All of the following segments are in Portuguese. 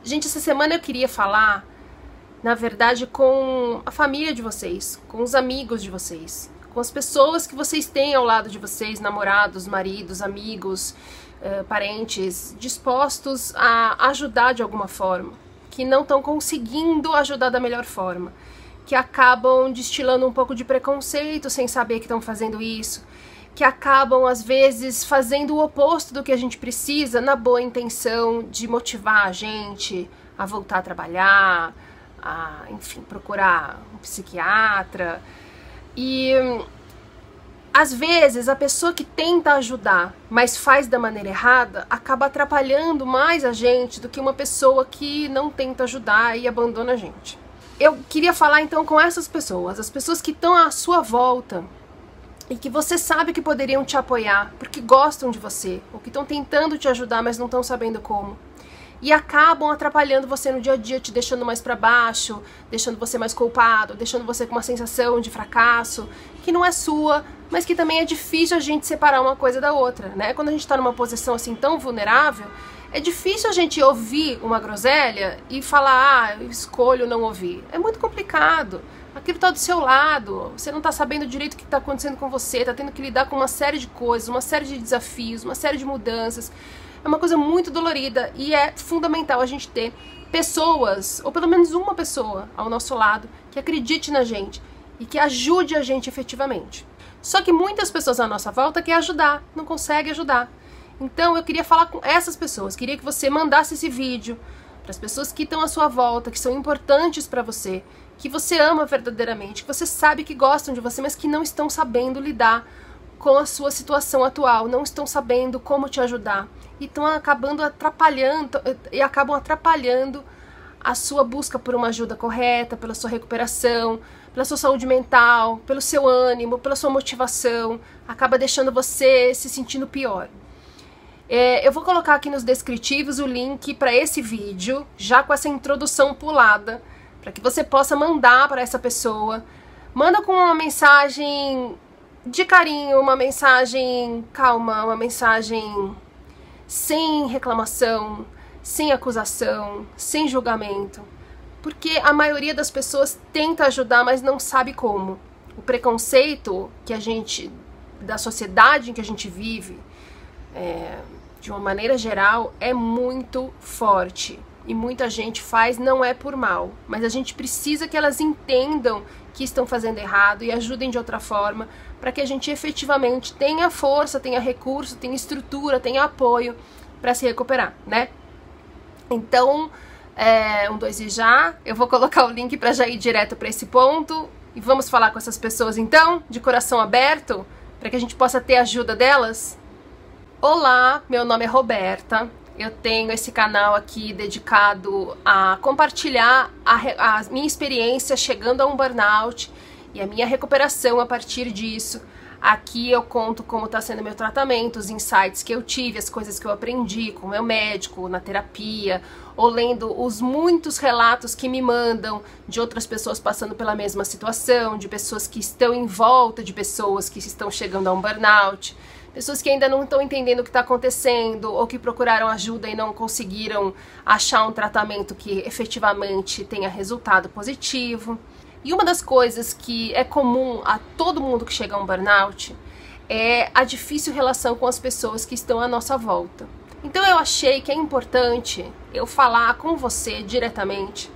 Gente, essa semana eu queria falar, na verdade, com a família de vocês, com os amigos de vocês, com as pessoas que vocês têm ao lado de vocês, namorados, maridos, amigos, parentes, dispostos a ajudar de alguma forma, que não estão conseguindo ajudar da melhor forma, que acabam destilando um pouco de preconceito sem saber que estão fazendo isso, que acabam, às vezes, fazendo o oposto do que a gente precisa, na boa intenção de motivar a gente a voltar a trabalhar, a, enfim, procurar um psiquiatra. E, às vezes, a pessoa que tenta ajudar, mas faz da maneira errada, acaba atrapalhando mais a gente do que uma pessoa que não tenta ajudar e abandona a gente. Eu queria falar, então, com essas pessoas, as pessoas que estão à sua volta, e que você sabe que poderiam te apoiar, porque gostam de você, ou que estão tentando te ajudar, mas não estão sabendo como. E acabam atrapalhando você no dia a dia, te deixando mais pra baixo, deixando você mais culpado, deixando você com uma sensação de fracasso, que não é sua, mas que também é difícil a gente separar uma coisa da outra, né? Quando a gente tá numa posição assim tão vulnerável, é difícil a gente ouvir uma groselha e falar, eu escolho não ouvir. É muito complicado. Aquilo tá do seu lado, você não tá sabendo direito o que tá acontecendo com você, tá tendo que lidar com uma série de coisas, uma série de desafios, uma série de mudanças. É uma coisa muito dolorida e é fundamental a gente ter pessoas, ou pelo menos uma pessoa ao nosso lado, que acredite na gente e que ajude a gente efetivamente. Só que muitas pessoas à nossa volta querem ajudar, não conseguem ajudar. Então eu queria falar com essas pessoas, queria que você mandasse esse vídeo para as pessoas que estão à sua volta, que são importantes para você, que você ama verdadeiramente, que você sabe que gostam de você, mas que não estão sabendo lidar com a sua situação atual, não estão sabendo como te ajudar e estão acabando atrapalhando a sua busca por uma ajuda correta, pela sua recuperação, pela sua saúde mental, pelo seu ânimo, pela sua motivação, acaba deixando você se sentindo pior. Eu vou colocar aqui nos descritivos o link para esse vídeo, já com essa introdução pulada, para que você possa mandar para essa pessoa. Manda com uma mensagem de carinho, uma mensagem calma, uma mensagem sem reclamação, sem acusação, sem julgamento. Porque a maioria das pessoas tenta ajudar, mas não sabe como. O preconceito que a gente, da sociedade em que a gente vive, de uma maneira geral, é muito forte. E muita gente faz, não é por mal, mas a gente precisa que elas entendam que estão fazendo errado e ajudem de outra forma, para que a gente efetivamente tenha força, tenha recurso, tenha estrutura, tenha apoio para se recuperar, né? Então, 1, 2 e já, eu vou colocar o link para já ir direto para esse ponto, e vamos falar com essas pessoas então, de coração aberto, para que a gente possa ter a ajuda delas. Olá, meu nome é Roberta. Eu tenho esse canal aqui dedicado a compartilhar a minha experiência chegando a um burnout e a minha recuperação a partir disso. Aqui eu conto como está sendo meu tratamento, os insights que eu tive, as coisas que eu aprendi com o meu médico, na terapia, ou lendo os muitos relatos que me mandam de outras pessoas passando pela mesma situação, de pessoas que estão em volta de pessoas que estão chegando a um burnout. Pessoas que ainda não estão entendendo o que está acontecendo ou que procuraram ajuda e não conseguiram achar um tratamento que efetivamente tenha resultado positivo. E uma das coisas que é comum a todo mundo que chega a um burnout é a difícil relação com as pessoas que estão à nossa volta. Então eu achei que é importante eu falar com você diretamente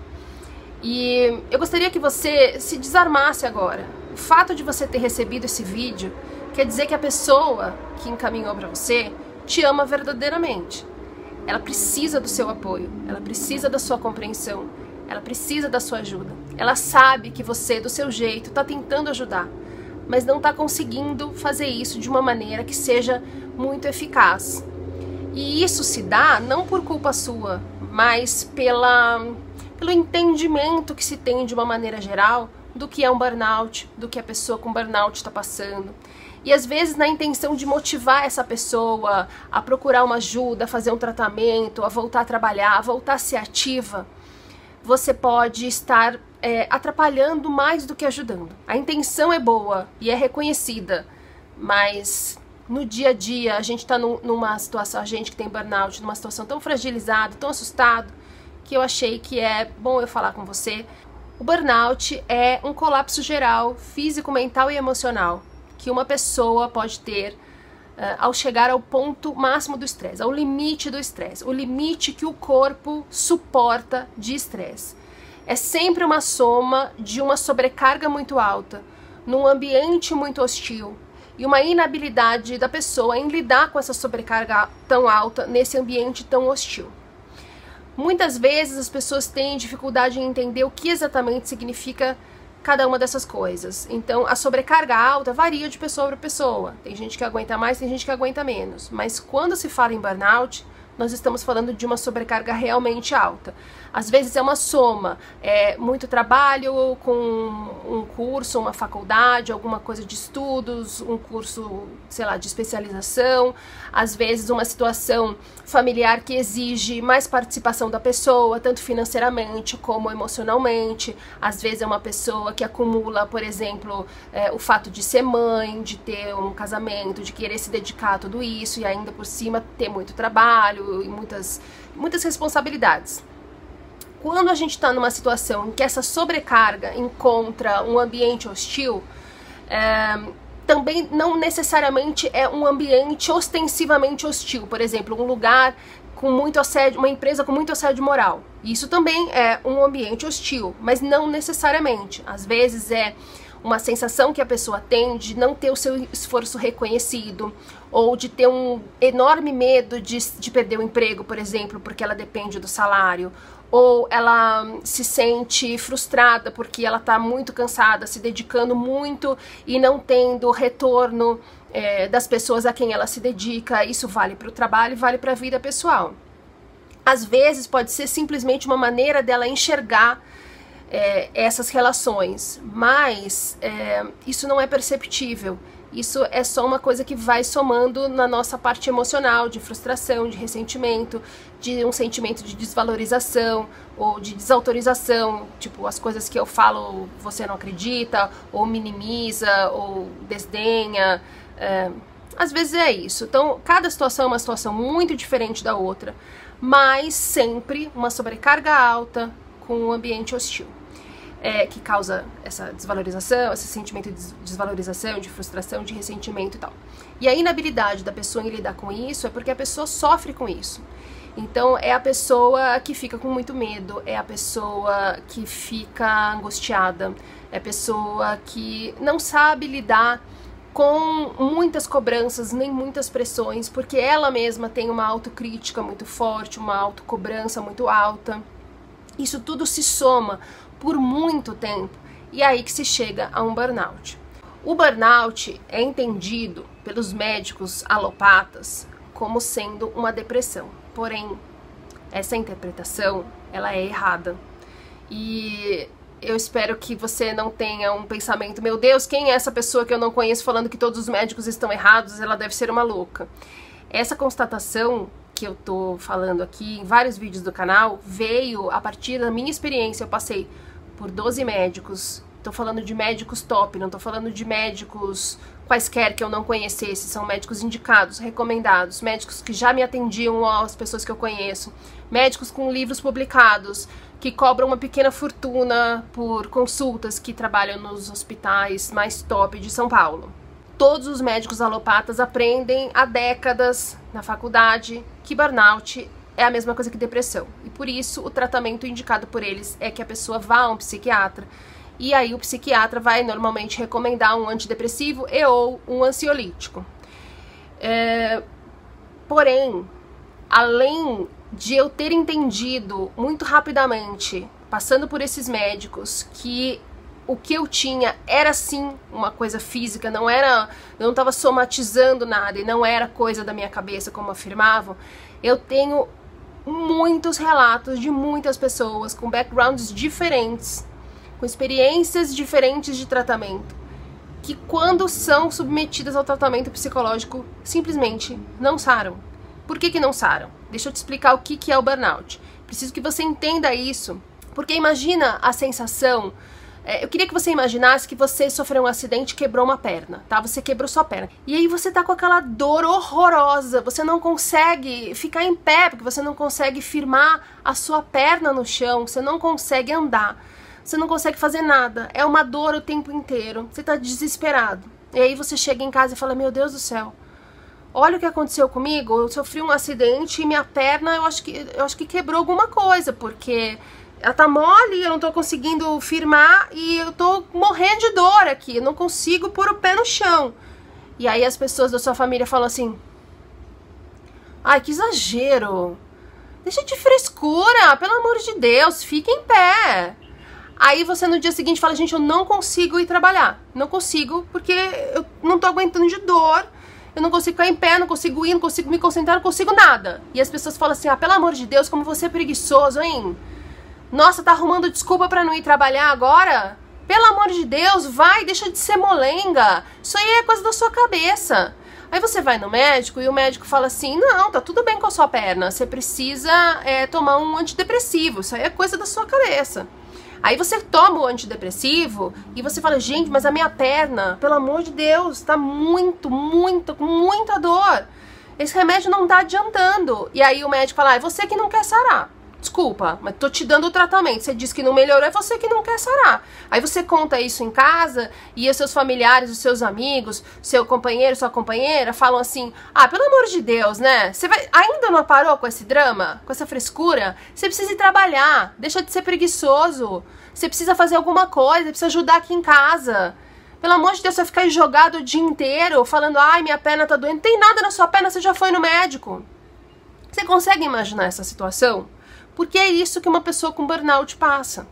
e eu gostaria que você se desarmasse agora. O fato de você ter recebido esse vídeo quer dizer que a pessoa que encaminhou para você te ama verdadeiramente. Ela precisa do seu apoio, ela precisa da sua compreensão, ela precisa da sua ajuda. Ela sabe que você, do seu jeito, está tentando ajudar, mas não está conseguindo fazer isso de uma maneira que seja muito eficaz. E isso se dá não por culpa sua, mas pelo entendimento que se tem de uma maneira geral do que é um burnout, do que a pessoa com burnout está passando. E às vezes na intenção de motivar essa pessoa a procurar uma ajuda, a fazer um tratamento, a voltar a trabalhar, a voltar a ser ativa, você pode estar atrapalhando mais do que ajudando. A intenção é boa e é reconhecida, mas no dia a dia a gente está numa situação, a gente que tem burnout, numa situação tão fragilizada, tão assustado, que eu achei que é bom eu falar com você. O burnout é um colapso geral, físico, mental e emocional, que uma pessoa pode ter ao chegar ao ponto máximo do estresse, ao limite do estresse, o limite que o corpo suporta de estresse. É sempre uma soma de uma sobrecarga muito alta, num ambiente muito hostil, e uma inabilidade da pessoa em lidar com essa sobrecarga tão alta nesse ambiente tão hostil. Muitas vezes as pessoas têm dificuldade em entender o que exatamente significa cada uma dessas coisas. Então, a sobrecarga alta varia de pessoa para pessoa. Tem gente que aguenta mais, tem gente que aguenta menos. Mas quando se fala em burnout, nós estamos falando de uma sobrecarga realmente alta. Às vezes é uma soma, muito trabalho com um curso, uma faculdade, alguma coisa de estudos, um curso, sei lá, de especialização. Às vezes uma situação familiar que exige mais participação da pessoa, tanto financeiramente como emocionalmente. Às vezes é uma pessoa que acumula, por exemplo, o fato de ser mãe, de ter um casamento, de querer se dedicar a tudo isso e ainda por cima ter muito trabalho e muitas responsabilidades. Quando a gente está numa situação em que essa sobrecarga encontra um ambiente hostil, também não necessariamente é um ambiente ostensivamente hostil. Por exemplo, um lugar com muito assédio, uma empresa com muito assédio moral. Isso também é um ambiente hostil, mas não necessariamente. Às vezes é uma sensação que a pessoa tem de não ter o seu esforço reconhecido, ou de ter um enorme medo de perder o emprego, por exemplo, porque ela depende do salário, ou ela se sente frustrada porque ela está muito cansada, se dedicando muito e não tendo retorno das pessoas a quem ela se dedica. Isso vale para o trabalho e vale para a vida pessoal. Às vezes pode ser simplesmente uma maneira dela enxergar essas relações, mas isso não é perceptível. Isso é só uma coisa que vai somando na nossa parte emocional, de frustração, de ressentimento, de um sentimento de desvalorização ou de desautorização, tipo, as coisas que eu falo você não acredita, ou minimiza, ou desdenha. Às vezes é isso. Então, cada situação é uma situação muito diferente da outra, mas sempre uma sobrecarga alta com um ambiente hostil. Que causa essa desvalorização, esse sentimento de desvalorização, de frustração, de ressentimento e tal. E a inabilidade da pessoa em lidar com isso é porque a pessoa sofre com isso. Então é a pessoa que fica com muito medo, é a pessoa que fica angustiada, é a pessoa que não sabe lidar com muitas cobranças, nem muitas pressões, porque ela mesma tem uma autocrítica muito forte, uma autocobrança muito alta. Isso tudo se soma por muito tempo, e é aí que se chega a um burnout. O burnout é entendido pelos médicos alopatas como sendo uma depressão, porém, essa interpretação, ela é errada. E eu espero que você não tenha um pensamento, meu Deus, quem é essa pessoa que eu não conheço falando que todos os médicos estão errados, ela deve ser uma louca. Essa constatação que eu tô falando aqui em vários vídeos do canal veio a partir da minha experiência. Eu passei por 12 médicos, tô falando de médicos top, não tô falando de médicos quaisquer que eu não conhecesse, são médicos indicados, recomendados, médicos que já me atendiam às pessoas que eu conheço, médicos com livros publicados, que cobram uma pequena fortuna por consultas, que trabalham nos hospitais mais top de São Paulo. Todos os médicos alopatas aprendem há décadas na faculdade que burnout é a mesma coisa que depressão. E por isso o tratamento indicado por eles é que a pessoa vá a um psiquiatra. E aí o psiquiatra vai normalmente recomendar um antidepressivo e ou um ansiolítico. Porém, além de eu ter entendido muito rapidamente, passando por esses médicos, que o que eu tinha era sim uma coisa física, eu não estava somatizando nada e não era coisa da minha cabeça, como afirmavam, eu tenho muitos relatos de muitas pessoas com backgrounds diferentes, com experiências diferentes de tratamento, que quando são submetidas ao tratamento psicológico, simplesmente não saram. Por que não saram? Deixa eu te explicar o que é o burnout. Preciso que você entenda isso, porque imagina a sensação Eu queria que você imaginasse que você sofreu um acidente e quebrou uma perna, tá? Você quebrou sua perna. E aí você tá com aquela dor horrorosa, você não consegue ficar em pé, porque você não consegue firmar a sua perna no chão, você não consegue andar, você não consegue fazer nada. É uma dor o tempo inteiro, você tá desesperado. E aí você chega em casa e fala, meu Deus do céu, olha o que aconteceu comigo, eu sofri um acidente e minha perna, eu acho que quebrou alguma coisa, porque ela tá mole, eu não tô conseguindo firmar e eu tô morrendo de dor aqui, eu não consigo pôr o pé no chão. E aí as pessoas da sua família falam assim, ai, que exagero, deixa de frescura, pelo amor de Deus, fica em pé. Aí você no dia seguinte fala, gente, eu não consigo ir trabalhar, não consigo, porque eu não tô aguentando de dor, eu não consigo ficar em pé, não consigo ir, não consigo me concentrar, não consigo nada. E as pessoas falam assim, ah, pelo amor de Deus, como você é preguiçoso, hein? Nossa, tá arrumando desculpa pra não ir trabalhar agora? Pelo amor de Deus, vai, deixa de ser molenga. Isso aí é coisa da sua cabeça. Aí você vai no médico e o médico fala assim, não, tá tudo bem com a sua perna, você precisa tomar um antidepressivo, isso aí é coisa da sua cabeça. Aí você toma o antidepressivo e você fala, gente, mas a minha perna, pelo amor de Deus, tá com muita dor. Esse remédio não tá adiantando. E aí o médico fala, é você que não quer sarar. Desculpa, mas tô te dando o tratamento. Você disse que não melhorou, é você que não quer sarar. Aí você conta isso em casa e os seus familiares, os seus amigos, seu companheiro, sua companheira falam assim, ah, pelo amor de Deus, né? Você ainda não parou com esse drama? Com essa frescura? Você precisa ir trabalhar, deixa de ser preguiçoso. Você precisa fazer alguma coisa, precisa ajudar aqui em casa. Pelo amor de Deus, você vai ficar aí jogado o dia inteiro falando, ai, minha perna tá doendo. Não tem nada na sua perna, você já foi no médico. Você consegue imaginar essa situação? Porque é isso que uma pessoa com burnout passa.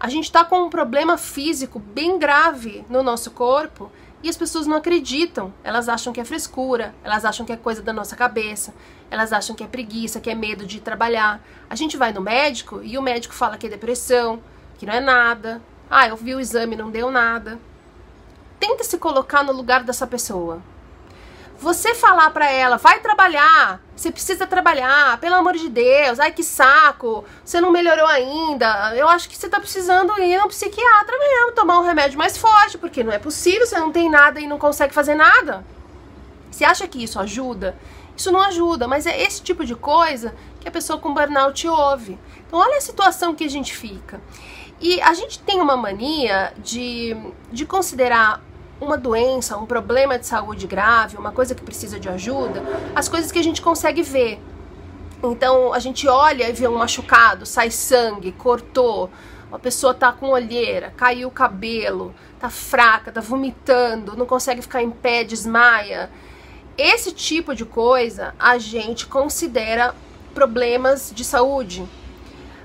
A gente está com um problema físico bem grave no nosso corpo e as pessoas não acreditam. Elas acham que é frescura, elas acham que é coisa da nossa cabeça, elas acham que é preguiça, que é medo de trabalhar. A gente vai no médico e o médico fala que é depressão, que não é nada. Ah, eu vi o exame, não deu nada. Tenta se colocar no lugar dessa pessoa. Você falar pra ela, vai trabalhar, você precisa trabalhar, pelo amor de Deus, ai que saco, você não melhorou ainda, eu acho que você tá precisando ir no psiquiatra mesmo, tomar um remédio mais forte, porque não é possível, você não tem nada e não consegue fazer nada. Você acha que isso ajuda? Isso não ajuda, mas é esse tipo de coisa que a pessoa com burnout ouve. Então olha a situação que a gente fica. E a gente tem uma mania de considerar uma doença, um problema de saúde grave, uma coisa que precisa de ajuda, as coisas que a gente consegue ver. Então a gente olha e vê um machucado, sai sangue, cortou, uma pessoa tá com olheira, caiu o cabelo, tá fraca, tá vomitando, não consegue ficar em pé, desmaia. Esse tipo de coisa a gente considera problemas de saúde.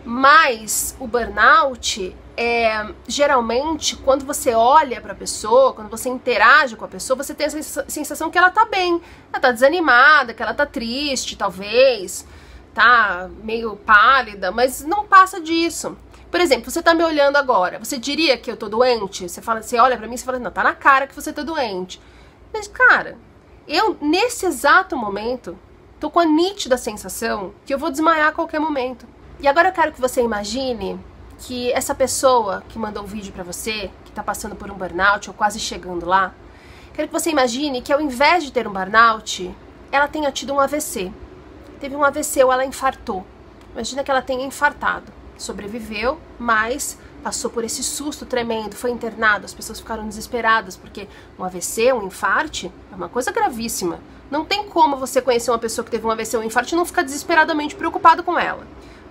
Mas o burnout geralmente, quando você olha para a pessoa, quando você interage com a pessoa, você tem a sensação que ela tá bem, ela tá desanimada, que ela tá triste, talvez, tá meio pálida, mas não passa disso. Por exemplo, você tá me olhando agora, você diria que eu tô doente? Você olha pra mim e fala, não, tá na cara que você tá doente. Mas, cara, eu, nesse exato momento, tô com a nítida sensação que eu vou desmaiar a qualquer momento. E agora eu quero que você imagine que essa pessoa que mandou o vídeo pra você, que tá passando por um burnout ou quase chegando lá, quero que você imagine que ao invés de ter um burnout, ela tenha tido um AVC. Teve um AVC ou ela infartou. Imagina que ela tenha infartado. Sobreviveu, mas passou por esse susto tremendo, foi internado, as pessoas ficaram desesperadas, porque um AVC, um infarte, é uma coisa gravíssima. Não tem como você conhecer uma pessoa que teve um AVC ou um infarte e não ficar desesperadamente preocupado com ela.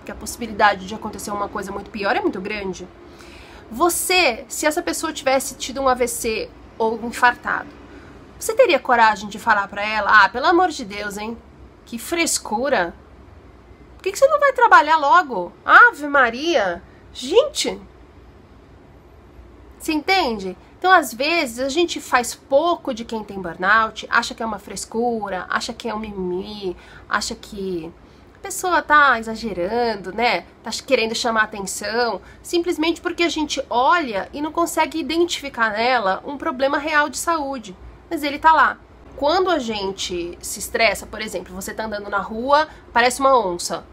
Que a possibilidade de acontecer uma coisa muito pior é muito grande. Você, se essa pessoa tivesse tido um AVC ou infartado, você teria coragem de falar pra ela, ah, pelo amor de Deus, hein, que frescura, por que você não vai trabalhar logo? Ave Maria, gente, você entende? Então, às vezes, a gente faz pouco de quem tem burnout, acha que é uma frescura, acha que é um mimimi, acha que a pessoa tá exagerando, né? Tá querendo chamar atenção, simplesmente porque a gente olha e não consegue identificar nela um problema real de saúde. Mas ele tá lá. Quando a gente se estressa, por exemplo, você tá andando na rua, parece uma onça.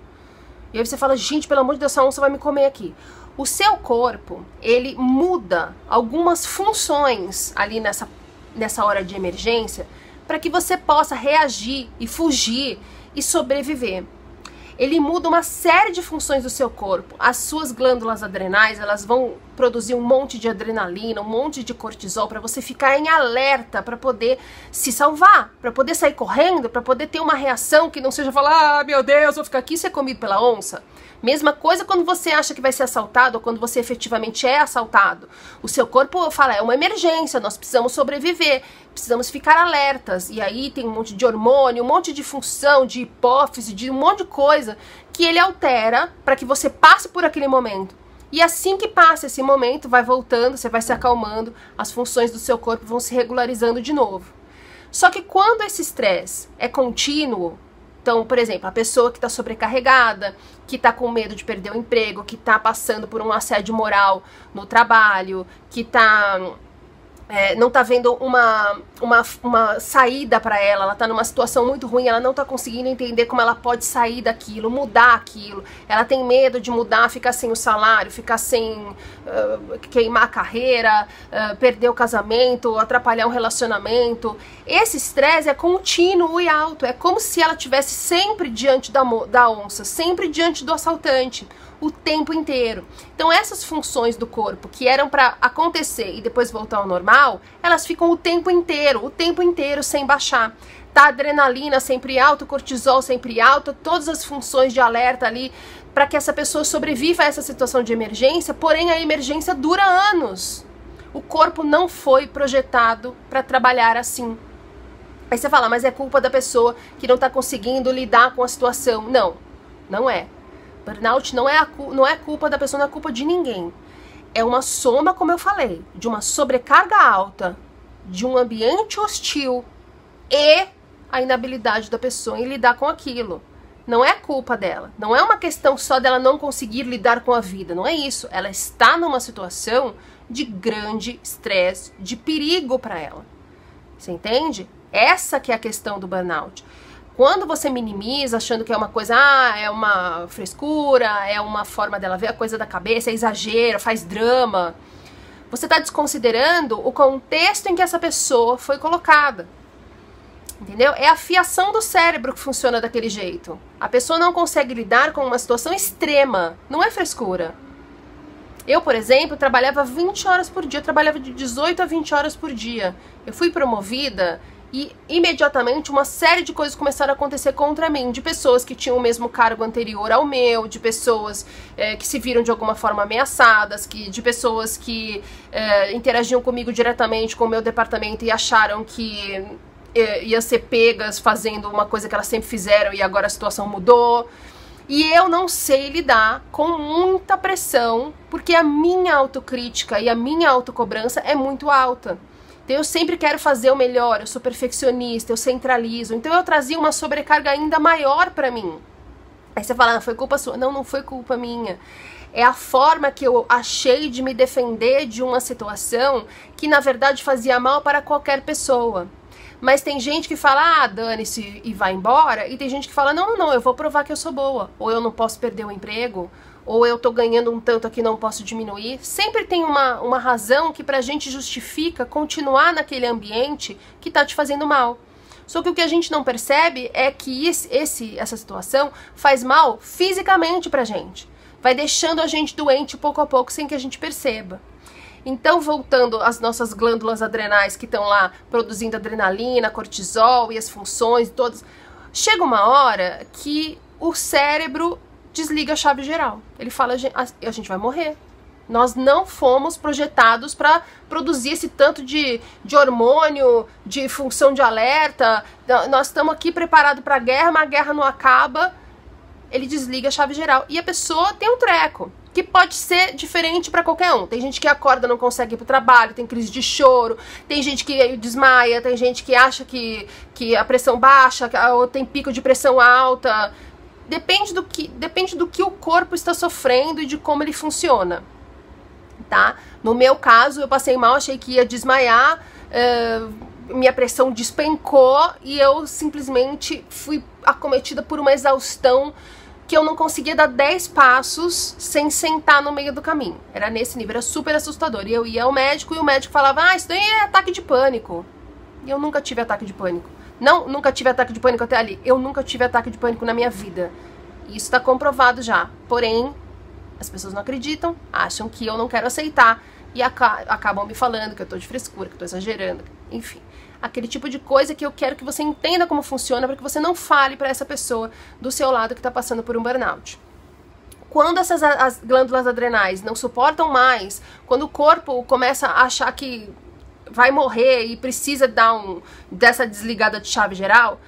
E aí você fala, gente, pelo amor de Deus, essa onça vai me comer aqui. O seu corpo, ele muda algumas funções ali nessa hora de emergência para que você possa reagir e fugir e sobreviver. Ele muda uma série de funções do seu corpo. As suas glândulas adrenais, elas vão produzir um monte de adrenalina, um monte de cortisol para você ficar em alerta, para poder se salvar, para poder sair correndo, para poder ter uma reação que não seja falar, ah, meu Deus, vou ficar aqui e ser comido pela onça. Mesma coisa quando você acha que vai ser assaltado ou quando você efetivamente é assaltado. O seu corpo fala, é uma emergência, nós precisamos sobreviver, precisamos ficar alertas. E aí tem um monte de hormônio, um monte de função, de hipófise, de um monte de coisa que ele altera para que você passe por aquele momento. E assim que passa esse momento, vai voltando, você vai se acalmando, as funções do seu corpo vão se regularizando de novo. Só que quando esse estresse é contínuo, então, por exemplo, a pessoa que está sobrecarregada, que está com medo de perder o emprego, que está passando por um assédio moral no trabalho, que não está vendo uma saída para ela está numa situação muito ruim, ela não está conseguindo entender como ela pode sair daquilo, mudar aquilo, ela tem medo de mudar, ficar sem o salário, ficar sem queimar a carreira, perder o casamento, atrapalhar um relacionamento. Esse estresse é contínuo e alto, é como se ela estivesse sempre diante da onça, sempre diante do assaltante, o tempo inteiro. Então essas funções do corpo que eram para acontecer e depois voltar ao normal, elas ficam o tempo inteiro sem baixar. Tá, adrenalina sempre alta, cortisol sempre alta, todas as funções de alerta ali para que essa pessoa sobreviva a essa situação de emergência, porém a emergência dura anos. O corpo não foi projetado para trabalhar assim. Aí você fala, mas é culpa da pessoa que não está conseguindo lidar com a situação. Não, não é. Burnout não é culpa da pessoa, não é culpa de ninguém. É uma soma, como eu falei, de uma sobrecarga alta, de um ambiente hostil e a inabilidade da pessoa em lidar com aquilo. Não é culpa dela. Não é uma questão só dela não conseguir lidar com a vida. Não é isso. Ela está numa situação de grande estresse, de perigo para ela. Você entende? Essa que é a questão do burnout. Quando você minimiza, achando que é uma coisa, é uma frescura, é uma forma dela ver a coisa da cabeça, é exagero, faz drama, você está desconsiderando o contexto em que essa pessoa foi colocada. Entendeu? É a fiação do cérebro que funciona daquele jeito. A pessoa não consegue lidar com uma situação extrema, não é frescura. Eu, por exemplo, trabalhava 20 horas por dia, eu trabalhava de 18 a 20 horas por dia. Eu fui promovida e imediatamente uma série de coisas começaram a acontecer contra mim, de pessoas que tinham o mesmo cargo anterior ao meu, de pessoas que se viram de alguma forma ameaçadas, de pessoas que interagiam comigo diretamente com o meu departamento e acharam que ia ser pegas fazendo uma coisa que elas sempre fizeram e agora a situação mudou. E eu não sei lidar com muita pressão, porque a minha autocrítica e a minha autocobrança é muito alta. Então eu sempre quero fazer o melhor, eu sou perfeccionista, eu centralizo. Então eu trazia uma sobrecarga ainda maior pra mim. Aí você fala, foi culpa sua. Não, não foi culpa minha. É a forma que eu achei de me defender de uma situação que na verdade fazia mal para qualquer pessoa. Mas tem gente que fala, dane-se e vai embora. E tem gente que fala, não, eu vou provar que eu sou boa. Ou eu não posso perder o emprego. Ou eu tô ganhando um tanto aqui, não posso diminuir. Sempre tem uma razão que pra gente justifica continuar naquele ambiente que tá te fazendo mal. Só que o que a gente não percebe é que essa situação faz mal fisicamente pra gente. Vai deixando a gente doente pouco a pouco sem que a gente perceba. Então, voltando às nossas glândulas adrenais que estão lá produzindo adrenalina, cortisol e as funções todas, chega uma hora que o cérebro desliga a chave geral. Ele fala, a gente vai morrer. Nós não fomos projetados para produzir esse tanto de hormônio, de função de alerta. Nós estamos aqui preparados para a guerra, mas a guerra não acaba. Ele desliga a chave geral. E a pessoa tem um treco, que pode ser diferente para qualquer um. Tem gente que acorda, não consegue ir pro trabalho, tem crise de choro, tem gente que desmaia, tem gente que acha que a pressão baixa, ou tem pico de pressão alta. Depende do que o corpo está sofrendo e de como ele funciona, tá? No meu caso, eu passei mal, achei que ia desmaiar, minha pressão despencou e eu simplesmente fui acometida por uma exaustão que eu não conseguia dar 10 passos sem sentar no meio do caminho. Era nesse nível, era super assustador. E eu ia ao médico e o médico falava, ah, isso daí é ataque de pânico. E eu nunca tive ataque de pânico. Não, nunca tive ataque de pânico até ali. Eu nunca tive ataque de pânico na minha vida. Isso tá comprovado já. Porém, as pessoas não acreditam, acham que eu não quero aceitar e acabam me falando que eu tô de frescura, que eu tô exagerando, enfim. Aquele tipo de coisa que eu quero que você entenda como funciona para que você não fale para essa pessoa do seu lado que tá passando por um burnout. Quando as glândulas adrenais não suportam mais, quando o corpo começa a achar que vai morrer e precisa dar dessa desligada de chave geral,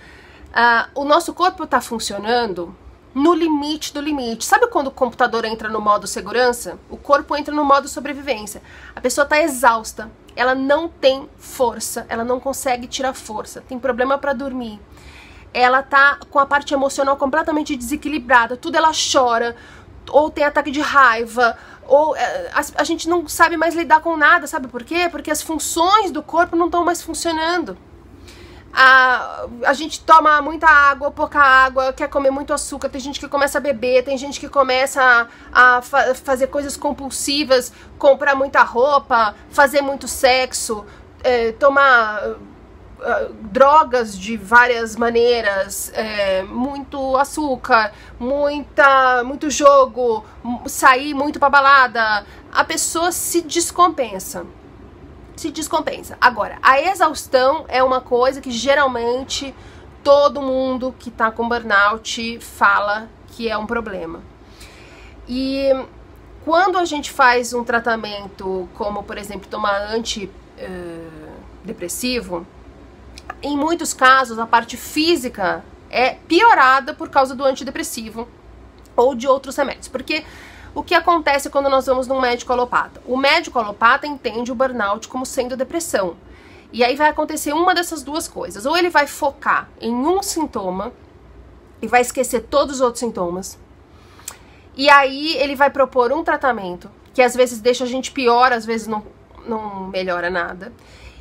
o nosso corpo tá funcionando no limite do limite. Sabe quando o computador entra no modo segurança? O corpo entra no modo sobrevivência. A pessoa tá exausta, ela não tem força, ela não consegue tirar força, tem problema para dormir. Ela tá com a parte emocional completamente desequilibrada, tudo ela chora, ou tem ataque de raiva, ou a gente não sabe mais lidar com nada, sabe por quê? Porque as funções do corpo não estão mais funcionando. A gente toma muita água, pouca água, quer comer muito açúcar, tem gente que começa a beber, tem gente que começa a fazer coisas compulsivas, comprar muita roupa, fazer muito sexo, tomar drogas de várias maneiras, muito açúcar, muito jogo, sair muito pra balada. A pessoa se descompensa. Agora, a exaustão é uma coisa que geralmente todo mundo que tá com burnout fala que é um problema. E quando a gente faz um tratamento como, por exemplo, tomar antidepressivo, em muitos casos a parte física é piorada por causa do antidepressivo ou de outros remédios, porque o que acontece quando nós vamos num médico alopata? O médico alopata entende o burnout como sendo depressão. E aí vai acontecer uma dessas duas coisas. Ou ele vai focar em um sintoma e vai esquecer todos os outros sintomas. E aí ele vai propor um tratamento que às vezes deixa a gente pior, às vezes não melhora nada.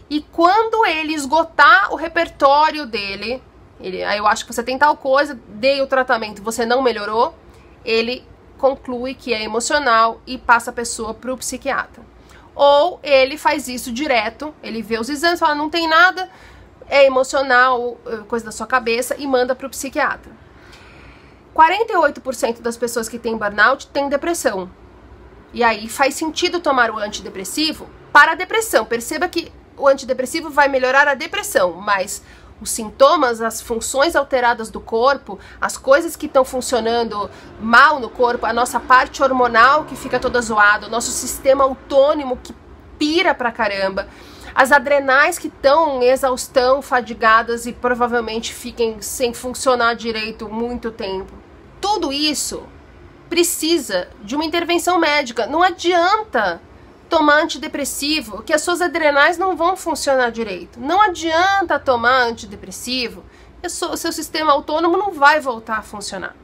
E quando ele esgotar o repertório dele, aí eu acho que você tem tal coisa, dei o tratamento, você não melhorou, ele conclui que é emocional e passa a pessoa para o psiquiatra. Ou ele faz isso direto, ele vê os exames, fala, não tem nada, é emocional, coisa da sua cabeça, e manda para o psiquiatra. 48% das pessoas que têm burnout têm depressão. E aí faz sentido tomar o antidepressivo para a depressão. Perceba que o antidepressivo vai melhorar a depressão, mas os sintomas, as funções alteradas do corpo, as coisas que estão funcionando mal no corpo, a nossa parte hormonal que fica toda zoada, o nosso sistema autônomo que pira pra caramba, as adrenais que estão em exaustão, fadigadas e provavelmente fiquem sem funcionar direito muito tempo. Tudo isso precisa de uma intervenção médica. Não adianta tomar antidepressivo, que as suas adrenais não vão funcionar direito. Não adianta tomar antidepressivo, o seu sistema autônomo não vai voltar a funcionar.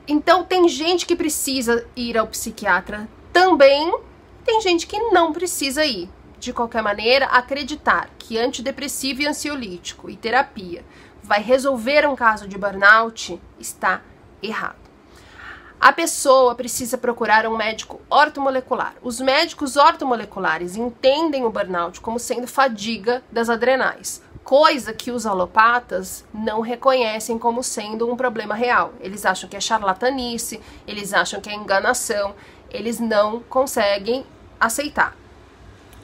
Então tem gente que precisa ir ao psiquiatra também, tem gente que não precisa ir. De qualquer maneira, acreditar que antidepressivo e ansiolítico e terapia vai resolver um caso de burnout está errado. A pessoa precisa procurar um médico ortomolecular. Os médicos ortomoleculares entendem o burnout como sendo fadiga das adrenais, coisa que os alopatas não reconhecem como sendo um problema real. Eles acham que é charlatanice, eles acham que é enganação, eles não conseguem aceitar.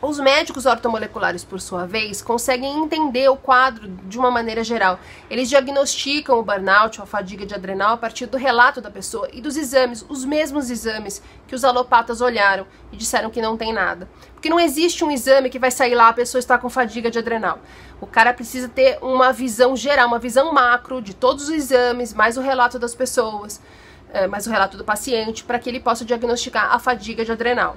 Os médicos ortomoleculares, por sua vez, conseguem entender o quadro de uma maneira geral. Eles diagnosticam o burnout ou a fadiga de adrenal a partir do relato da pessoa e dos exames, os mesmos exames que os alopatas olharam e disseram que não tem nada. Porque não existe um exame que vai sair lá, a pessoa está com fadiga de adrenal. O cara precisa ter uma visão geral, uma visão macro de todos os exames, mais o relato das pessoas, mais o relato do paciente, para que ele possa diagnosticar a fadiga de adrenal.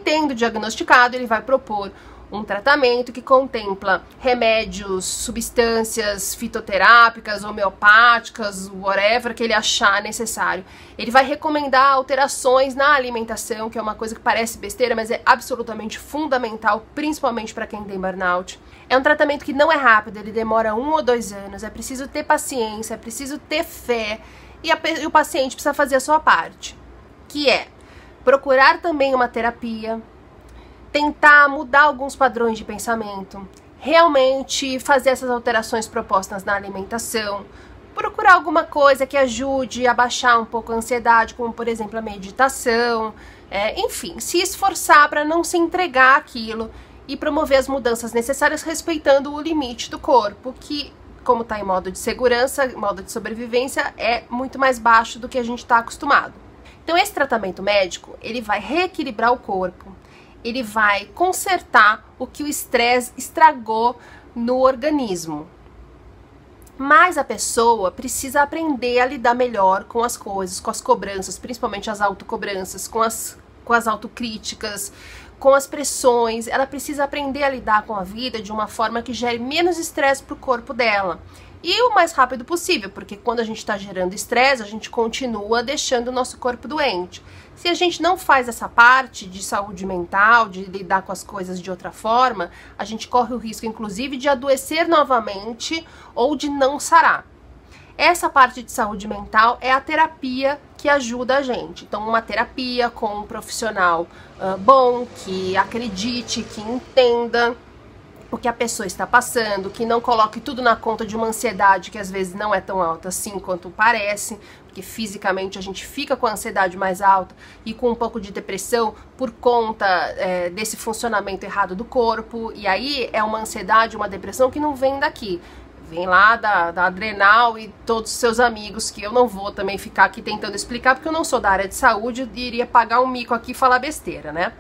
Tendo diagnosticado, ele vai propor um tratamento que contempla remédios, substâncias fitoterápicas, homeopáticas, whatever que ele achar necessário. Ele vai recomendar alterações na alimentação, que é uma coisa que parece besteira, mas é absolutamente fundamental, principalmente para quem tem burnout. É um tratamento que não é rápido, ele demora 1 ou 2 anos, é preciso ter paciência, é preciso ter fé, e o paciente precisa fazer a sua parte, que é procurar também uma terapia, tentar mudar alguns padrões de pensamento, realmente fazer essas alterações propostas na alimentação, procurar alguma coisa que ajude a baixar um pouco a ansiedade, como por exemplo a meditação, enfim, se esforçar para não se entregar àquilo e promover as mudanças necessárias respeitando o limite do corpo, que, como está em modo de segurança, modo de sobrevivência, é muito mais baixo do que a gente está acostumado. Então esse tratamento médico, ele vai reequilibrar o corpo, ele vai consertar o que o estresse estragou no organismo. Mas a pessoa precisa aprender a lidar melhor com as coisas, com as cobranças, principalmente as autocobranças, com as autocríticas, com as pressões. Ela precisa aprender a lidar com a vida de uma forma que gere menos estresse para o corpo dela. E o mais rápido possível, porque quando a gente está gerando estresse, a gente continua deixando o nosso corpo doente. Se a gente não faz essa parte de saúde mental, de lidar com as coisas de outra forma, a gente corre o risco, inclusive, de adoecer novamente ou de não sarar. Essa parte de saúde mental é a terapia que ajuda a gente. Então, uma terapia com um profissional bom, que acredite, que entenda o que a pessoa está passando, que não coloque tudo na conta de uma ansiedade que às vezes não é tão alta assim quanto parece, porque fisicamente a gente fica com a ansiedade mais alta e com um pouco de depressão por conta desse funcionamento errado do corpo, e aí é uma ansiedade, uma depressão que não vem daqui, vem lá da adrenal e todos os seus amigos, que eu não vou também ficar aqui tentando explicar, porque eu não sou da área de saúde e iria pagar um mico aqui e falar besteira, né?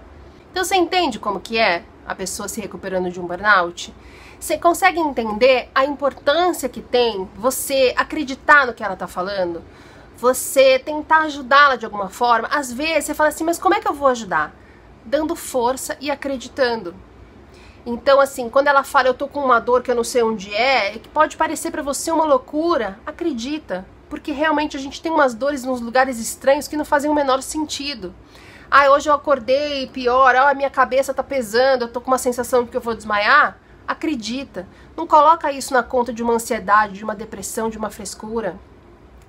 Então você entende como que é a pessoa se recuperando de um burnout? Você consegue entender a importância que tem você acreditar no que ela tá falando? Você tentar ajudá-la de alguma forma? Às vezes você fala assim, mas como é que eu vou ajudar? Dando força e acreditando. Então assim, quando ela fala, eu tô com uma dor que eu não sei onde é, que pode parecer pra você uma loucura, acredita. Porque realmente a gente tem umas dores nos lugares estranhos que não fazem o menor sentido. Ah, hoje eu acordei pior, a minha cabeça tá pesando, eu tô com uma sensação de que eu vou desmaiar. Acredita, não coloca isso na conta de uma ansiedade, de uma depressão, de uma frescura.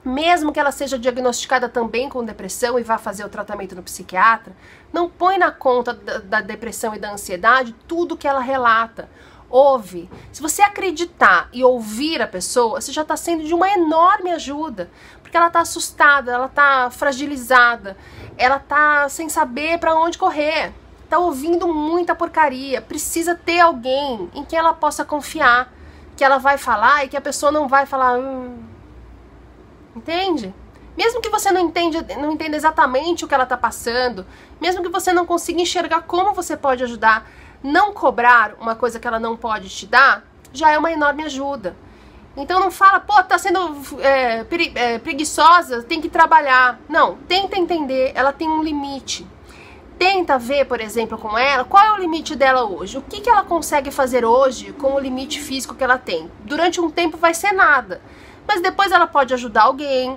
Mesmo que ela seja diagnosticada também com depressão e vá fazer o tratamento no psiquiatra, não põe na conta da depressão e da ansiedade tudo que ela relata. Ouve. Se você acreditar e ouvir a pessoa, você já está sendo de uma enorme ajuda, porque ela está assustada, ela está fragilizada, ela está sem saber para onde correr, está ouvindo muita porcaria, precisa ter alguém em quem ela possa confiar, que ela vai falar e que a pessoa não vai falar, entende? Mesmo que você não entenda exatamente o que ela está passando, mesmo que você não consiga enxergar como você pode ajudar, não cobrar uma coisa que ela não pode te dar, já é uma enorme ajuda. Então não fala, pô, tá sendo preguiçosa, tem que trabalhar. Não, tenta entender, ela tem um limite. Tenta ver, por exemplo, com ela, qual é o limite dela hoje. O que ela consegue fazer hoje com o limite físico que ela tem. Durante um tempo vai ser nada, mas depois ela pode ajudar alguém,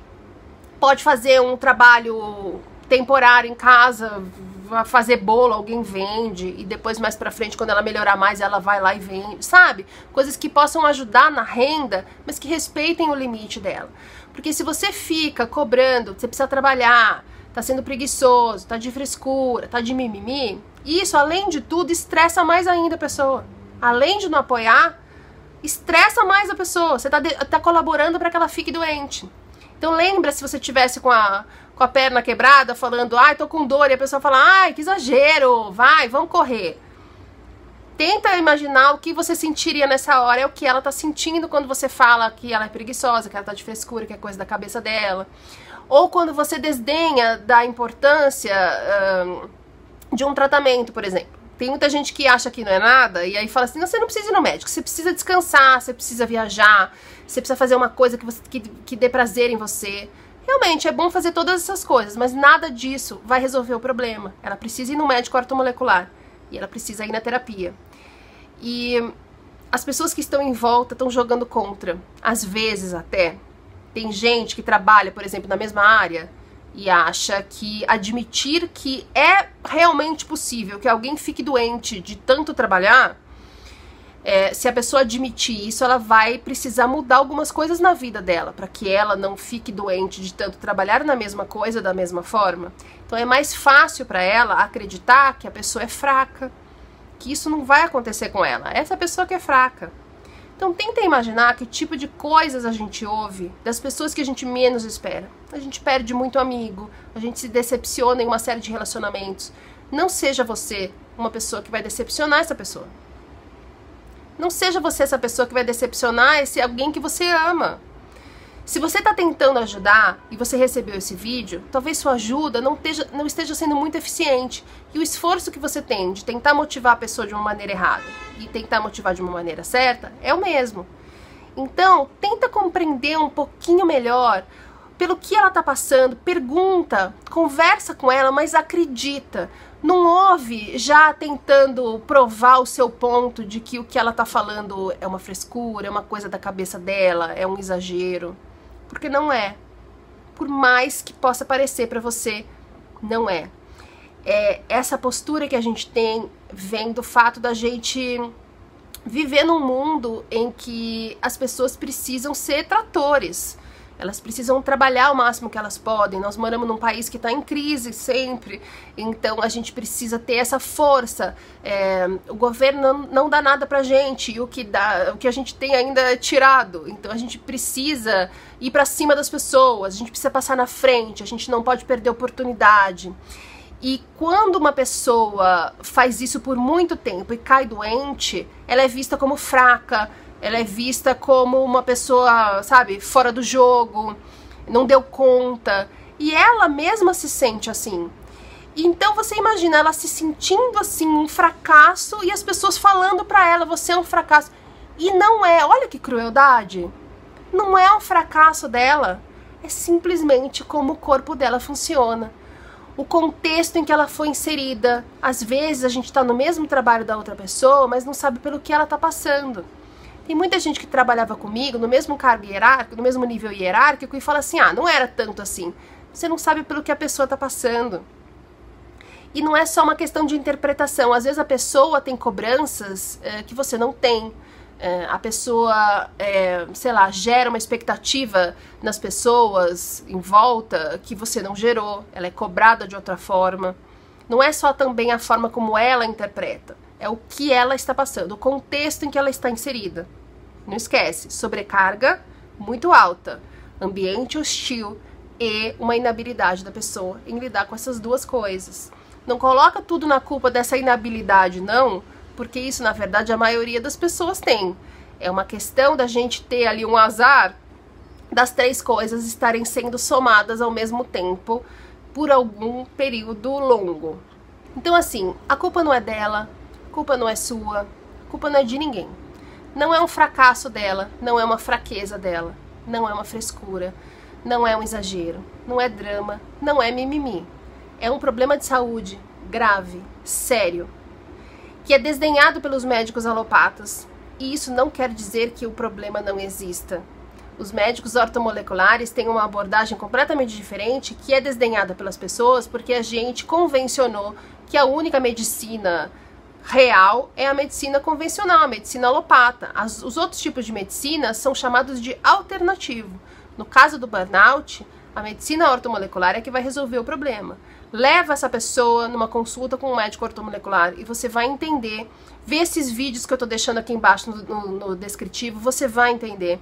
pode fazer um trabalho temporário em casa, fazer bolo, alguém vende, e depois mais pra frente, quando ela melhorar mais, ela vai lá e vende, sabe? Coisas que possam ajudar na renda, mas que respeitem o limite dela. Porque se você fica cobrando, você precisa trabalhar, tá sendo preguiçoso, tá de frescura, tá de mimimi, isso, além de tudo, estressa mais ainda a pessoa. Além de não apoiar, estressa mais a pessoa, você tá colaborando para que ela fique doente. Então lembra se você tivesse com a perna quebrada, falando, ai, tô com dor, e a pessoa fala, ai, que exagero, vai, vamos correr. Tenta imaginar o que você sentiria nessa hora, é o que ela tá sentindo quando você fala que ela é preguiçosa, que ela tá de frescura, que é coisa da cabeça dela. Ou quando você desdenha da importância de um tratamento, por exemplo. Tem muita gente que acha que não é nada, e aí fala assim, não, você não precisa ir no médico, você precisa descansar, você precisa viajar, você precisa fazer uma coisa que dê prazer em você. Realmente, é bom fazer todas essas coisas, mas nada disso vai resolver o problema. Ela precisa ir no médico ortomolecular, e ela precisa ir na terapia. E as pessoas que estão em volta estão jogando contra. Às vezes até, tem gente que trabalha, por exemplo, na mesma área, e acha que admitir que é realmente possível que alguém fique doente de tanto trabalhar Se a pessoa admitir isso, ela vai precisar mudar algumas coisas na vida dela, para que ela não fique doente de tanto trabalhar na mesma coisa, da mesma forma. Então é mais fácil para ela acreditar que a pessoa é fraca, que isso não vai acontecer com ela. Essa pessoa que é fraca. Então tenta imaginar que tipo de coisas a gente ouve das pessoas que a gente menos espera. A gente perde muito amigo, a gente se decepciona em uma série de relacionamentos. Não seja você uma pessoa que vai decepcionar essa pessoa. Não seja você essa pessoa que vai decepcionar alguém que você ama. Se você está tentando ajudar e você recebeu esse vídeo, talvez sua ajuda não esteja sendo muito eficiente. E o esforço que você tem de tentar motivar a pessoa de uma maneira errada e tentar motivar de uma maneira certa é o mesmo. Então, tenta compreender um pouquinho melhor pelo que ela está passando, pergunta, conversa com ela, mas acredita. Não ouve já tentando provar o seu ponto de que o que ela tá falando é uma frescura, é uma coisa da cabeça dela, é um exagero. Porque não é. Por mais que possa parecer pra você, não é. Essa postura que a gente tem vem do fato da gente viver num mundo em que as pessoas precisam ser tratores. Elas precisam trabalhar o máximo que elas podem. Nós moramos num país que está em crise sempre, então a gente precisa ter essa força. O governo não dá nada pra gente, e o que a gente tem ainda é tirado. Então a gente precisa ir pra cima das pessoas, a gente precisa passar na frente, a gente não pode perder oportunidade. E quando uma pessoa faz isso por muito tempo e cai doente, ela é vista como fraca, ela é vista como uma pessoa, sabe, fora do jogo, não deu conta. E ela mesma se sente assim. Então você imagina ela se sentindo assim, um fracasso, e as pessoas falando pra ela, você é um fracasso. E não é, olha que crueldade. Não é um fracasso dela, é simplesmente como o corpo dela funciona. O contexto em que ela foi inserida. Às vezes a gente tá no mesmo trabalho da outra pessoa, mas não sabe pelo que ela tá passando. Tem muita gente que trabalhava comigo no mesmo cargo hierárquico, no mesmo nível hierárquico, e fala assim, não era tanto assim. Você não sabe pelo que a pessoa tá passando. E não é só uma questão de interpretação. Às vezes a pessoa tem cobranças que você não tem. A pessoa, sei lá, gera uma expectativa nas pessoas em volta que você não gerou. Ela é cobrada de outra forma. Não é só também a forma como ela interpreta. É o que ela está passando, o contexto em que ela está inserida. Não esquece, sobrecarga muito alta, ambiente hostil e uma inabilidade da pessoa em lidar com essas duas coisas. Não coloca tudo na culpa dessa inabilidade, não, porque isso, na verdade, a maioria das pessoas tem. É uma questão da gente ter ali um azar das três coisas estarem sendo somadas ao mesmo tempo por algum período longo. Então, assim, a culpa não é dela, a culpa não é sua, a culpa não é de ninguém. Não é um fracasso dela, não é uma fraqueza dela, não é uma frescura, não é um exagero, não é drama, não é mimimi. É um problema de saúde grave, sério, que é desdenhado pelos médicos alopatas. E isso não quer dizer que o problema não exista. Os médicos ortomoleculares têm uma abordagem completamente diferente, que é desdenhada pelas pessoas, porque a gente convencionou que a única medicina real é a medicina convencional, a medicina alopata. Os outros tipos de medicina são chamados de alternativo. No caso do burnout, a medicina ortomolecular é que vai resolver o problema. Leva essa pessoa numa consulta com um médico ortomolecular e você vai entender. Vê esses vídeos que eu tô deixando aqui embaixo no descritivo, você vai entender.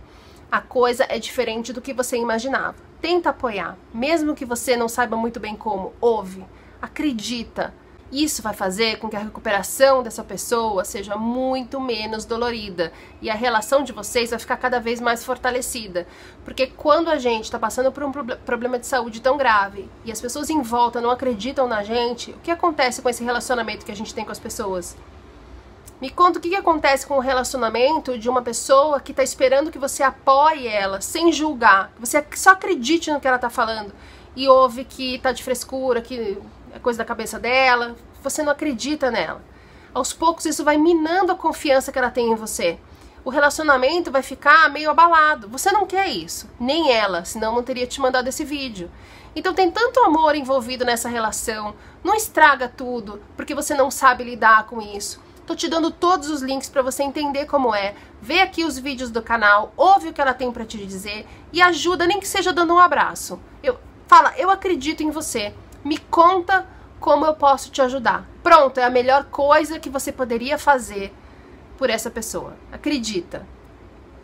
A coisa é diferente do que você imaginava. Tenta apoiar, mesmo que você não saiba muito bem como. Ouve, acredita. Isso vai fazer com que a recuperação dessa pessoa seja muito menos dolorida e a relação de vocês vai ficar cada vez mais fortalecida. Porque quando a gente está passando por um problema de saúde tão grave e as pessoas em volta não acreditam na gente, o que acontece com esse relacionamento que a gente tem com as pessoas? Me conta o que acontece com o relacionamento de uma pessoa que está esperando que você apoie ela sem julgar, que você só acredite no que ela está falando e ouve que tá de frescura, que é coisa da cabeça dela, você não acredita nela. Aos poucos isso vai minando a confiança que ela tem em você. O relacionamento vai ficar meio abalado. Você não quer isso, nem ela, senão não teria te mandado esse vídeo. Então tem tanto amor envolvido nessa relação, não estraga tudo, porque você não sabe lidar com isso. Tô te dando todos os links para você entender como é. Vê aqui os vídeos do canal, ouve o que ela tem para te dizer e ajuda, nem que seja dando um abraço. Fala, eu acredito em você. Me conta como eu posso te ajudar. Pronto, é a melhor coisa que você poderia fazer por essa pessoa. Acredita.